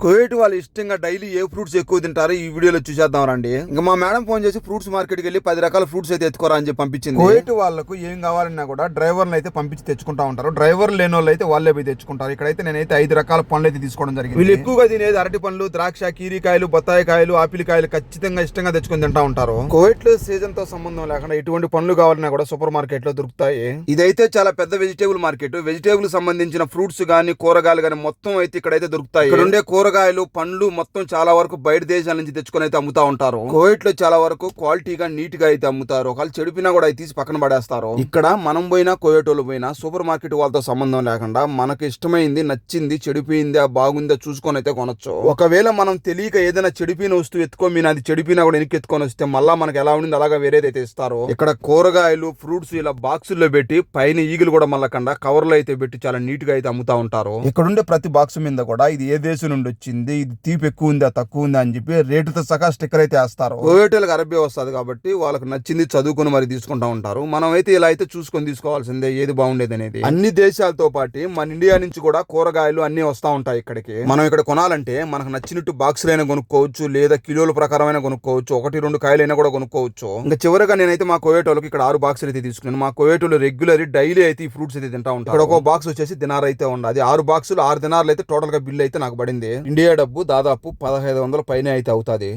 Kuwait వాళ్ళు ఇష్టంగా daily ఏ fruits ఎక్కువ తింటారో ఈ వీడియోలో చూసేద్దాం రండి. ఇంకా మా మేడం ఫోన్ చేసి ఫ్రూట్స్ మార్కెట్ కి వెళ్ళి 10 రకాల ఫ్రూట్స్ అయితే ఎత్తుకోరా అని చెప్పి పంపించింది. కువైట్ వాళ్ళకు ఏం కావాలన్నా కూడా డ్రైవర్లు అయితే పంపించి తెచ్చుకుంటా ఉంటారు. డ్రైవర్ లేని వాళ్ళు అయితే వాళ్ళే పోయి తెచ్చుకుంటారు. ఇక్కడైతే నేనైతే 5 రకాల పండ్లు అయితే తీసుకోవడం జరిగింది. వీళ్ళు ఎక్కువగా తినేది అరటి పండ్లు, ద్రాక్ష, కీరికాయలు, బత్తాయి కాయలు, ఆపిల్ కాయలు ఖచ్చితంగా ఇష్టంగా తెచ్చుకొని తింటా ఉంటారు. కువైట్ లో సీజన్ తో సంబంధం లేకుండా ఎటువంటి పండ్లు కావాలన్నా కూడా సూపర్ మార్కెట్ లో దొరుకుతాయి. ఇదైతే చాలా పెద్ద వెజిటేబుల్ మార్కెట్. వెజిటేబుల్ సంబంధించిన ఫ్రూట్స్ గానీ కూరగాయలు గానీ మొత్తం అయితే ఇక్కడైతే దొరుకుతాయి. ఇక్కడ ఉండే కూరగాయలు, పండ్లు మొత్తం చాలా వరకు బయట దేశాల నుంచి తెచ్చుకొని అయితే అమ్ముతా ఉంటారు. కువైట్ లో చాలా వరకు క్వాలిటీగా నీట్ గా అయితే అమ్ముతారు. ఒకవేళ చెడిపినా కూడా అయితే తీసి పక్కన పడేస్తారు. ఇక్కడ మనం పోయినా కువైట్ వాళ్ళు పోయినా సూపర్ మార్కెట్ వాళ్ళతో సంబంధం లేకుండా మనకు ఇష్టమైంది, నచ్చింది, చెడిపోయిందా, బాగుందా చూసుకొని అయితే కొనొచ్చు. ఒకవేళ మనం తెలియక ఏదైనా చెడిపిన వస్తువు ఎత్తుకొని అది చెడిపినా కూడా వెనక్కి ఎత్తుకొని వస్తే మళ్ళా మనకు ఎలా ఉండింది అలాగా వేరేదైతే ఇస్తారు. ఇక్కడ కూరగాయలు, ఫ్రూట్స్ ఇలా బాక్సుల్లో పెట్టి పైన ఈగలు కూడా మళ్ళకుండా కవర్లో అయితే పెట్టి చాలా నీట్ గా అయితే అమ్ముతా ఉంటారు. ఇక్కడ ఉండే ప్రతి బాక్స్ మీద కూడా ఇది ఏ దేశం నుండి వచ్చింది, ఇది తీపి ఎక్కువ ఉందా తక్కువ ఉందా అని చెప్పి రేటుతో సహా స్టిక్కర్ అయితే వేస్తారు. కువైట్లకు అరబీ వస్తుంది కాబట్టి వాళ్ళకి నచ్చింది చదువుకుని మరి తీసుకుంటా ఉంటారు. మనం అయితే ఇలా అయితే చూసుకొని తీసుకోవాల్సిందే ఏది బాగుండేది అనేది. అన్ని దేశాలతో పాటు మన ఇండియా నుంచి కూడా కూరగాయలు అన్ని వస్తా ఉంటాయి ఇక్కడికి. మనం ఇక్కడ కొనాలంటే మనకు నచ్చినట్టు బాక్సులైనా కొనుక్కోవచ్చు, లేదా కిలోల ప్రకారమైన కొనుక్కోవచ్చు, 1-2 కాయలైనా కూడా కొనుక్కోవచ్చు. ఇంకా చివరిగా నేనైతే మా కువైట్ వాళ్ళకి ఇక్కడ 6 బాక్సులు అయితే తీసుకున్నాను. మా కువైట్ వాళ్ళు రెగ్యులర్ డైలీ అయితే ఈ ఫ్రూట్స్ అయితే తింటా ఉంటారు. ఇక్కడ ఒక బాక్స్ వచ్చేసి దినార్ అయితే ఉండదు. 6 బాక్సులు 6 దినార్లు అయితే టోటల్ గా బిల్ అయితే నాకు పడింది. ఇండియా డబ్బు దాదాపు 1500 పైన అయితే అవుతుంది.